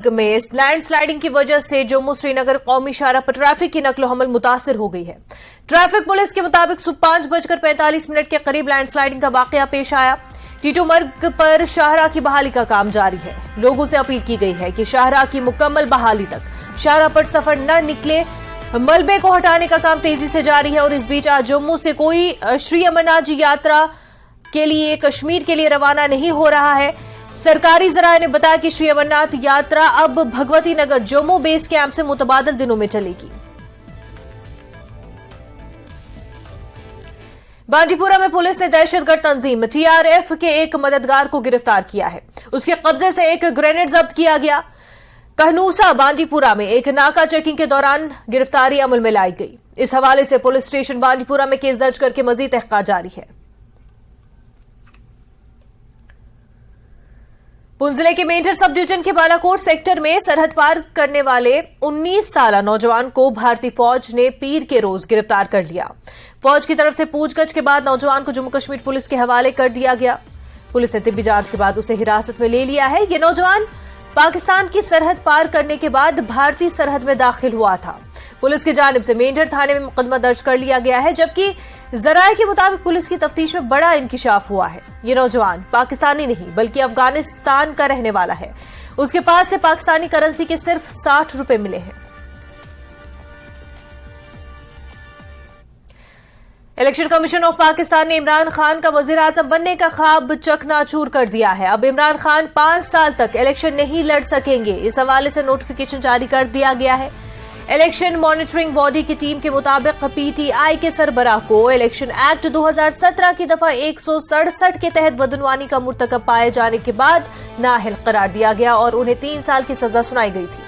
में लैंडस्लाइडिंग की वजह से जम्मू श्रीनगर कौमी शाहराह पर ट्रैफिक की नकलो हमल मुतासिर हो गई है। ट्रैफिक पुलिस के मुताबिक सुबह 5:45 के करीब लैंडस्लाइडिंग का वाकया पेश आया। टीटू मार्ग पर शाहराह की बहाली का काम जारी है। लोगों से अपील की गई है कि शाहराह की मुकम्मल बहाली तक शाहराह पर सफर न निकले। मलबे को हटाने का काम तेजी से जारी है और इस बीच आज जम्मू से कोई श्री अमरनाथ जी यात्रा के लिए कश्मीर के लिए रवाना नहीं हो रहा है। सरकारी जराये ने बताया कि श्री अमरनाथ यात्रा अब भगवती नगर जम्मू बेस कैंप से मुतबादल दिनों में चलेगी। बांदीपुरा में पुलिस ने दहशतगर्द तंजीम TRF के एक मददगार को गिरफ्तार किया है। उसके कब्जे से एक ग्रेनेड जब्त किया गया। कहनूसा बांदीपुरा में एक नाका चेकिंग के दौरान गिरफ्तारी अमल में लाई गई। इस हवाले से पुलिस स्टेशन बांदीपुरा में केस दर्ज करके मजीद तहकीकात जारी है। पुंछ जिले के मेंढर सब डिवीजन के बालाकोट सेक्टर में सरहद पार करने वाले 19 साल नौजवान को भारतीय फौज ने पीर के रोज गिरफ्तार कर लिया। फौज की तरफ से पूछगछ के बाद नौजवान को जम्मू कश्मीर पुलिस के हवाले कर दिया गया। पुलिस ने तिब्बी जांच के बाद उसे हिरासत में ले लिया है। ये नौजवान पाकिस्तान की सरहद पार करने के बाद भारतीय सरहद में दाखिल हुआ था। पुलिस की जानिब से मेंढर थाने में मुकदमा दर्ज कर लिया गया है, जबकि जराये के मुताबिक पुलिस की तफ्तीश में बड़ा इंकिशाफ हुआ है। ये नौजवान पाकिस्तानी नहीं बल्कि अफगानिस्तान का रहने वाला है। उसके पास से पाकिस्तानी करेंसी के सिर्फ 60 रुपए मिले हैं। इलेक्शन कमीशन ऑफ पाकिस्तान ने इमरान खान का वजीर आजम बनने का ख्वाब चकनाचूर कर दिया है। अब इमरान खान 5 साल तक इलेक्शन नहीं लड़ सकेंगे। इस हवाले से नोटिफिकेशन जारी कर दिया गया है। इलेक्शन मॉनिटरिंग बॉडी की टीम के मुताबिक PTI के सरबराह को इलेक्शन एक्ट 2017 की दफा 167 के तहत बदनवानी का मुर्तकब पाए जाने के बाद नाअहल करार दिया गया और उन्हें 3 साल की सजा सुनाई गई थी।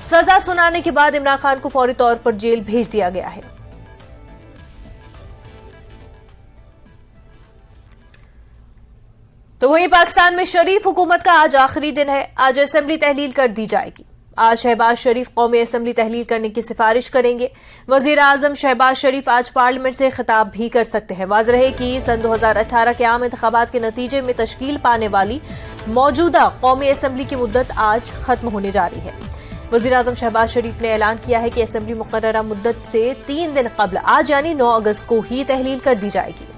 सजा सुनाने के बाद इमरान खान को फौरी तौर पर जेल भेज दिया गया है। तो वहीं पाकिस्तान में शरीफ हुकूमत का आज आखिरी दिन है। आज असेंबली तहलील कर दी जाएगी। आज शहबाज शरीफ कौमी असेंबली तहलील करने की सिफारिश करेंगे। वजीर आजम शहबाज शरीफ आज पार्लियामेंट से खिताब भी कर सकते हैं। वाज़ेह है कि सन 2018 के आम इंतखाबात के नतीजे में तश्कील पाने वाली मौजूदा कौमी असेंबली की मुद्दत आज खत्म होने जा रही है। वजीर आजम शहबाज शरीफ ने ऐलान किया है कि असेंबली मुकर्ररा मुद्दत से 3 दिन कबल आज यानी 9 अगस्त को ही तहलील कर दी जाएगी।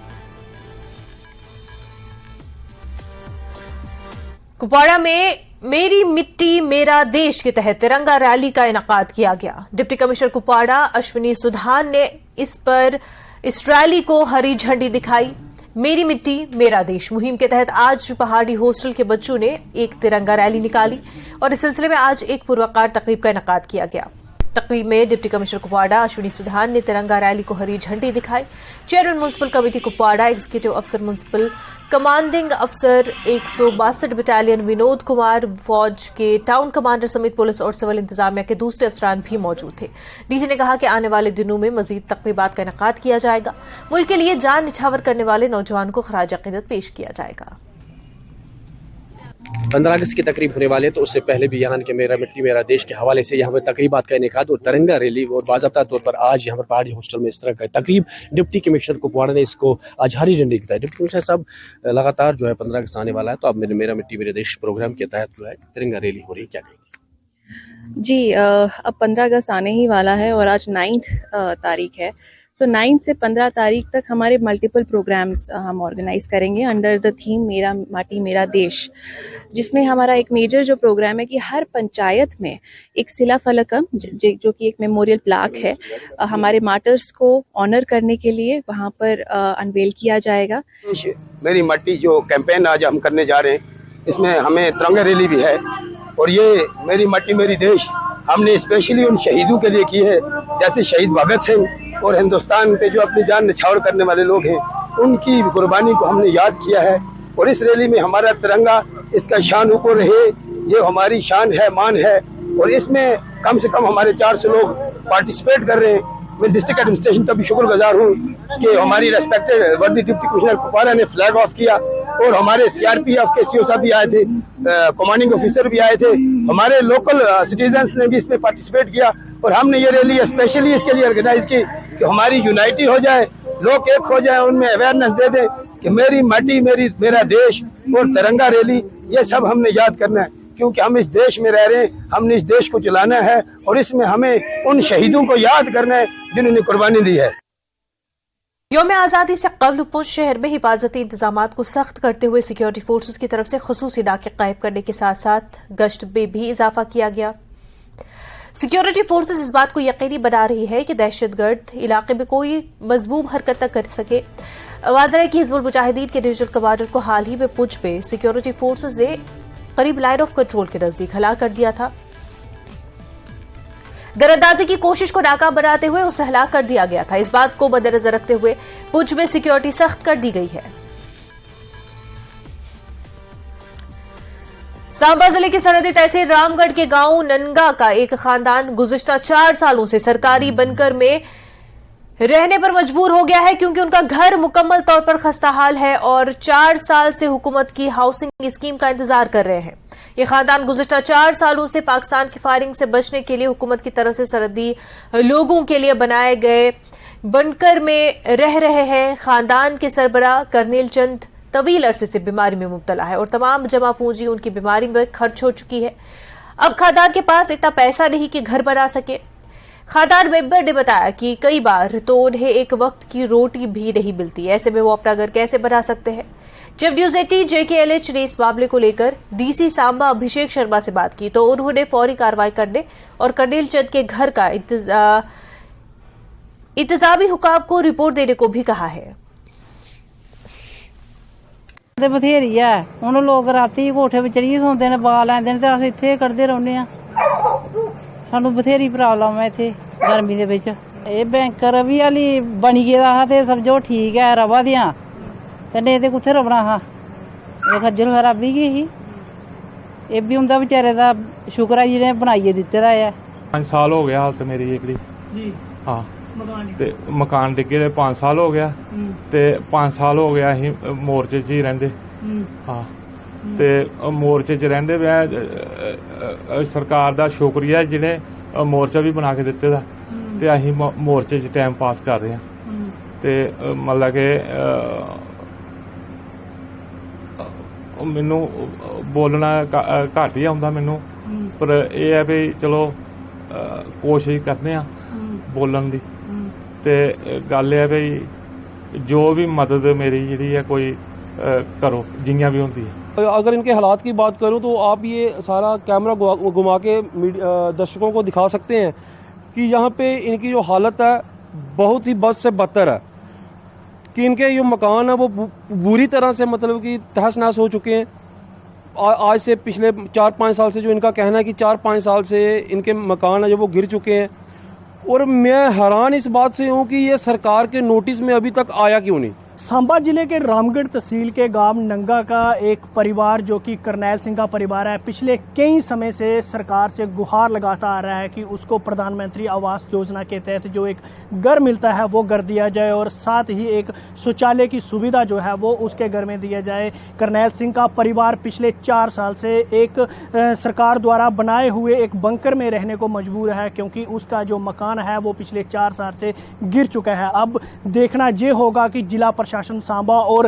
कुपवाड़ा में मेरी मिट्टी मेरा देश के तहत तिरंगा रैली का इनेकाद किया गया। डिप्टी कमिश्नर कुपवाड़ा अश्विनी सुधान ने इस रैली को हरी झंडी दिखाई। मेरी मिट्टी मेरा देश मुहिम के तहत आज पहाड़ी हॉस्टल के बच्चों ने एक तिरंगा रैली निकाली और इस सिलसिले में आज एक पुरवकार तकरीब का इनेकाद किया गया। तकरीब में डिप्टी कमिश्नर कुपवाड़ा अश्विनी सुधान ने तिरंगा रैली को हरी झंडी दिखाई। Chairman municipal committee Kupwara, executive अफसर म्युनिसिपल कमांडिंग अफसर 162 बटालियन विनोद कुमार, फौज के टाउन कमांडर समेत पुलिस और सिविल इंतजामिया के दूसरे अफसरान भी मौजूद थे। डीजी ने कहा कि आने वाले दिनों में मजीद तकरीबात का इनेकाद किया जाएगा। मुल्क के लिए जान निछावर करने वाले नौजवान को खराज अकीदत पेश किया जाएगा। 15 अगस्त की तकरीब होने वाले, तो उससे पहले भी यहाँ के मेरा मिट्टी मेरा देश के हवाले से यहाँ पर तकरीबात का इनेकाद और तिरंगा रैली और बाज़ाब्ता तौर पर आज यहाँ पर पहाड़ी हॉस्टल में इस तरह का तकरीब डिप्टी कमिश्नर कुपवाड़ा ने इसको आज हरी झंडी दिखाई। डिप्टी कमिश्नर साहब लगातार जो है 15 अगस्त आने वाला है, तो अब मेरा मिट्टी मेरे देश प्रोग्राम के तहत जो है तिरंगा रैली हो रही है, क्या कहेंगे? जी, अब 15 अगस्त आने ही वाला है और आज 9 तारीख है। सो 9 से 15 तारीख तक हमारे मल्टीपल प्रोग्राम्स हम ऑर्गेनाइज करेंगे अंडर द थीम मेरा माटी मेरा देश, जिसमें हमारा एक मेजर जो प्रोग्राम है कि हर पंचायत में एक सिला फलकम जो कि एक मेमोरियल प्लाक है हमारे मार्टर्स को ऑनर करने के लिए वहाँ पर अनवेल किया जाएगा। मेरी माटी जो कैंपेन आज हम करने जा रहे हैं, इसमें हमें तिरंगा रैली भी है और ये मेरी माटी मेरी देश हमने स्पेशली उन शहीदों के लिए की है, जैसे शहीद भगत सिंह और हिंदुस्तान पे जो अपनी जान निछावर करने वाले लोग हैं, उनकी कुर्बानी को हमने याद किया है। और इस रैली में हमारा तिरंगा, इसका शान ऊपर रहे, ये हमारी शान है, मान है। और इसमें कम से कम हमारे 400 लोग पार्टिसिपेट कर रहे हैं। मैं डिस्ट्रिक्ट एडमिनिस्ट्रेशन का भी शुक्रगुजार हूँ कि हमारी रेस्पेक्टेड वर्दी डिप्टी कमिश्नर कुपवाड़ा ने फ्लैग ऑफ किया और हमारे CRPF के CO साहब भी आए थे, कमांडिंग ऑफिसर भी आए थे, हमारे लोकल सिटीजन्स ने भी इसमें पार्टिसिपेट किया। और हमने ये रैली स्पेशली इसके लिए ऑर्गेनाइज की कि हमारी यूनाइटी हो जाए, लोग एक हो जाए, उनमें अवेयरनेस दे दें कि मेरी माटी मेरा देश और तिरंगा रैली, ये सब हमने याद करना है। क्योंकि हम इस देश में रह रहे हैं, हमने इस देश को चलाना है और इसमें हमें उन शहीदों को याद करना है जिन्होंने कुर्बानी दी है। यौम आज़ादी से कबल पुंछ शहर में हिफाजती इंतजाम को सख्त करते हुए सिक्योरिटी फोर्सेस की तरफ से खुसूसी नाके कायम करने के साथ साथ गश्त में भी इजाफा किया गया। सिक्योरिटी फोर्सेस इस बात को यकीनी बना रही है कि दहशतगर्द इलाके में कोई मजबूब हरकत न कर सके। वाज़ेह है कि हिजबुल मुजाहिदीन के डिवीजनल कमांडर को हाल ही में पुंछ में सिक्योरिटी फोर्सेस ने करीब लाइन ऑफ कंट्रोल के नजदीक हलाक कर दिया था। दरअंदाजी की कोशिश को नाकाम बनाते हुए उसे हलाक कर दिया गया था। इस बात को मद्देनजर रखते हुए पुंछ में सिक्योरिटी सख्त कर दी गई है। सांबा जिले की सरहदी तहसील रामगढ़ के गांव ननगा का एक खानदान गुज़िश्ता 4 सालों से सरकारी बनकर में रहने पर मजबूर हो गया है, क्योंकि उनका घर मुकम्मल तौर पर खस्ताहाल है और 4 साल से हुकूमत की हाउसिंग स्कीम का इंतजार कर रहे हैं। ये खानदान गुज़िश्ता 4 सालों से पाकिस्तान की फायरिंग से बचने के लिए हुकूमत की तरफ से सरहदी लोगों के लिए बनाए गए बनकर में रह रहे हैं। खानदान के सरबराह कर्नेल चंद तवील अरसे से बीमारी में मुब्तला है और तमाम जमा पूंजी उनकी बीमारी में खर्च हो चुकी है। अब खानदान के पास इतना पैसा नहीं कि घर बना सके। खानदान मेंबर ने बताया कि कई बार तो उन्हें एक वक्त की रोटी भी नहीं मिलती, ऐसे में वो अपना घर कैसे बना सकते हैं। जब न्यूज 18 JKLH ने इस मामले को लेकर DC सांबा अभिषेक शर्मा से बात की तो उन्होंने फौरी कार्रवाई करने और कर्नेल चंद के घर का इंतजामी हुकाम को रिपोर्ट देने को भी कहा है। बथेरी है हुण लोग राती कोठे पर चढ़िए सौंदे ने, बाल लैंदे ने ते अस इत्थे कड्ढदे रौह्ने आ। सानू बथेरी प्रॉब्लम है इत्थे गर्मी दे विच। एह् बैंकर बी हाली बनी गेदा हा ते समझो ठीक है रवा दियां, ते नेईं ते कुत्थे रवना हा। एह् खज्जल खराबी गई ही। एह् बी उंदा बेचारे दा शुक्र है जिहने बनाइयै दित्ते दा है। 5 साल हो गया हालत मेरी एकड़ी हाँ ते मकान डिगे दे 5 साल हो गया ते 5 साल हो गया असीं मोर्चे च ही रहिंदे हाँ ते मोर्चे च रहिंदे सरकार दा शुक्रिया जिन्हें मोर्चा भी बना के दित्ते दा ते असीं मोर्चे च टाइम पास कर रहे हैं ते मतलब कि मैनू बोलना घट ही आउंदा मैनू, पर यह है भी चलो कोशिश करने आ बोलन दी ते गल है भाई जो भी मदद मेरी जी है कोई करो जियां भी होंदी है। अगर इनके हालात की बात करूं तो आप ये सारा कैमरा घुमा के दर्शकों को दिखा सकते हैं कि यहाँ पे इनकी जो हालत है बहुत ही बद से बदतर है, कि इनके जो मकान है वो बुरी तरह से मतलब कि तहस नहस हो चुके हैं। आज से पिछले 4-5 साल से जो इनका कहना है कि 4-5 साल से इनके मकान है जो वो गिर चुके हैं, और मैं हैरान इस बात से हूँ कि ये सरकार के नोटिस में अभी तक आया क्यों नहीं। सांबा जिले के रामगढ़ तहसील के गांव नंगा का एक परिवार जो कि करनैल सिंह का परिवार है, पिछले कई समय से सरकार से गुहार लगाता आ रहा है कि उसको प्रधानमंत्री आवास योजना के तहत जो एक घर मिलता है वो घर दिया जाए और साथ ही एक शौचालय की सुविधा जो है वो उसके घर में दिया जाए। करनैल सिंह का परिवार पिछले 4 साल से एक सरकार द्वारा बनाए हुए एक बंकर में रहने को मजबूर है, क्योंकि उसका जो मकान है वो पिछले 4 साल से गिर चुका है। अब देखना ये होगा कि जिला प्रशासन सांबा और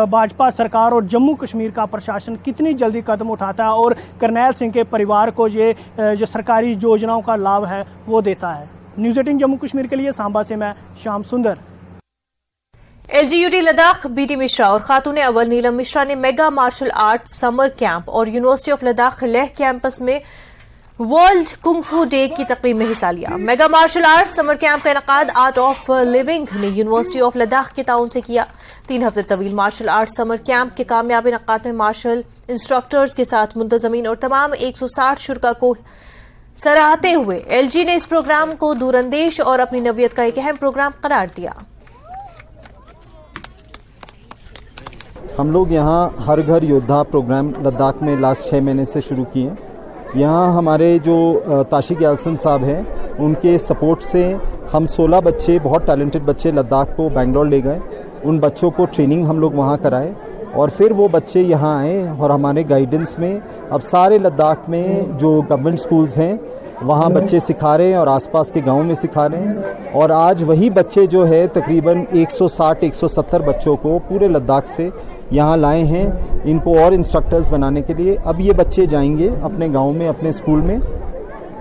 भाजपा सरकार और जम्मू कश्मीर का प्रशासन कितनी जल्दी कदम उठाता है और करनैल सिंह के परिवार को ये जो सरकारी योजनाओं का लाभ है वो देता है। न्यूज़ 18 जम्मू कश्मीर के लिए सांबा से मैं श्याम सुंदर। LGUT लद्दाख BD मिश्रा और खातून अव्वल नीलम मिश्रा ने mega martial art summer camp और university of Ladakh Leh campus में वर्ल्ड कुंग फू डे की तकरीब में हिस्सा लिया। Mega martial art summer camp का इनकाद आर्ट ऑफ लिविंग ने यूनिवर्सिटी ऑफ लद्दाख के ताउन से किया। 3 हफ्ते तवील मार्शल आर्ट समर कैंप के कामयाब इनकाद में मार्शल इंस्ट्रक्टर्स के साथ मुंतजमीन और तमाम 160 शुरका को सराहते हुए LG ने इस प्रोग्राम को दूरंदेश और अपनी नवीयत का एक अहम प्रोग्राम करार दिया। हम लोग यहाँ हर घर योद्धा प्रोग्राम लद्दाख में लास्ट 6 महीने से शुरू किए। यहाँ हमारे जो ताशिक यालसन साहब हैं उनके सपोर्ट से हम 16 बच्चे, बहुत टैलेंटेड बच्चे लद्दाख को बेंगलोर ले गए। उन बच्चों को ट्रेनिंग हम लोग वहाँ कराए और फिर वो बच्चे यहाँ आए और हमारे गाइडेंस में अब सारे लद्दाख में जो गवर्नमेंट स्कूल्स हैं वहाँ बच्चे सिखा रहे हैं और आसपास के गाँव में सिखा रहे हैं। और आज वही बच्चे जो है तकरीबन 160-170 बच्चों को पूरे लद्दाख से यहाँ लाए हैं इनको और इंस्ट्रक्टर्स बनाने के लिए। अब ये बच्चे जाएंगे अपने गांव में, अपने स्कूल में,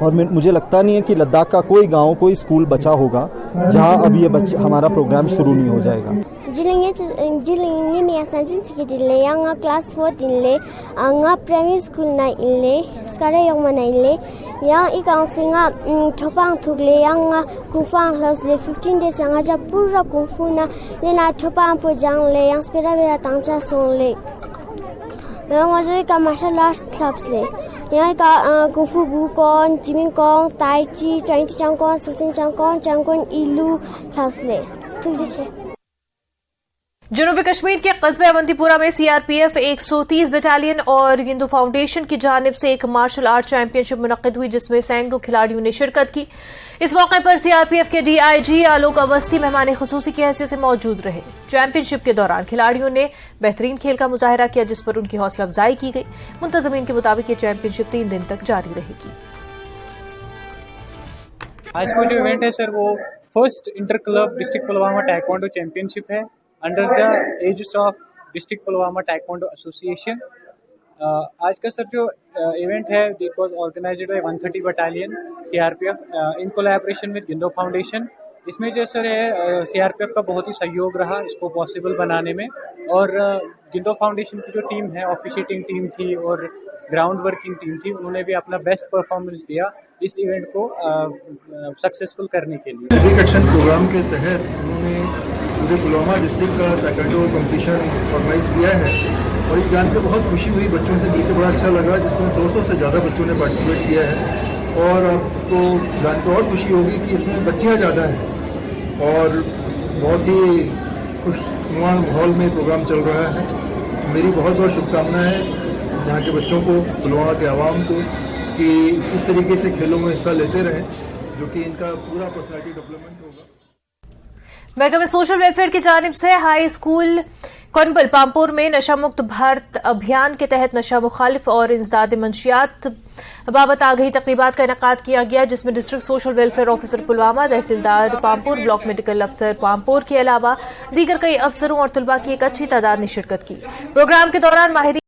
और मुझे लगता नहीं है कि लद्दाख का कोई गांव, कोई स्कूल बचा होगा जहां अब ये बच्चे हमारा प्रोग्राम शुरू नहीं हो जाएगा। Jilingi ni asanjin sikit le yang class 4 le anga primary school na le skara yang mana le yang ikang singa thopang thuk le yang kufang house le 15 days yang aja pura kufu na na thopang po jang le yang spera bera tangcha song le yang aja ka martial arts clubs le yang ka kufu bukon jiming kong tai chi chang chang kong sasin chang kong ilu clubs le ठीक है। जनूबी कश्मीर के कस्बे अवंतीपुरा में CRPF 130 battalion और Hindu foundation की जानिब से एक मार्शल आर्ट चैंपियनशिप मुनक्किद हुई, जिसमें सैकड़ों खिलाड़ियों ने शिरकत की। इस मौके पर सीआरपीएफ के डीआईजी आलोक अवस्थी मेहमान खुसूसी की हैसियत से मौजूद रहे। चैंपियनशिप के दौरान खिलाड़ियों ने बेहतरीन खेल का मुजाहिरा किया, जिस पर उनकी हौसला अफजाई की गई। मुंतजमीन के मुताबिक ये चैंपियनशिप 3 दिन तक जारी रहेगी। आज का जो इवेंट है सर, वो first inter club district Pulwama taekwondo championship है under the aegis of district Pulwama taekwondo association. आज का सर जो इवेंट है, it was organised by 130 battalion CRPF in collaboration with Gindo foundation. इसमें जो सर है सीआरपीएफ का बहुत ही सहयोग रहा इसको पॉसिबल बनाने में, और गिंदो फाउंडेशन की जो टीम है, ऑफिशिएटिंग टीम थी और ग्राउंड वर्किंग टीम थी, उन्होंने भी अपना बेस्ट परफॉर्मेंस दिया इस इवेंट को सक्सेसफुल करने के लिए। सिविक एक्शन प्रोग्राम के तहत उन्होंने पूरे पुलवामा डिस्ट्रिक्ट का ताइक्वांडो कंपटीशन ऑर्गेनाइज किया है, और ये जानकर बहुत खुशी हुई, बच्चों से मिलकर बड़ा अच्छा लगा, जिसमें 200 से ज़्यादा बच्चों ने पार्टिसिपेट किया है। और आपको जानकर और खुशी होगी कि इसमें बच्चियाँ ज़्यादा हैं और बहुत ही खुशनुमा माहौल में प्रोग्राम चल रहा है। मेरी बहुत बहुत शुभकामनाएं यहाँ के बच्चों को, पुलवामा के आवाम को, कि इस तरीके से खेलों में हिस्सा लेते रहें, जो कि इनका पूरा पर्सनैलिटी डेवलपमेंट होगा। महकमे सोशल वेलफेयर की जानिब से हाई स्कूल कोनबल पामपुर में नशा मुक्त भारत अभियान के तहत नशा मुखालिफ और इंसदाद मंशियात बाबत आगही तकरीबात का इनेकाद किया गया, जिसमें district social welfare officer Pulwama, tehsildar Pampore, block medical अफसर पामपुर के अलावा दीगर कई अफसरों और तलबा की एक अच्छी तादाद ने शिरकत की। प्रोग्राम के दौरान माहिरीन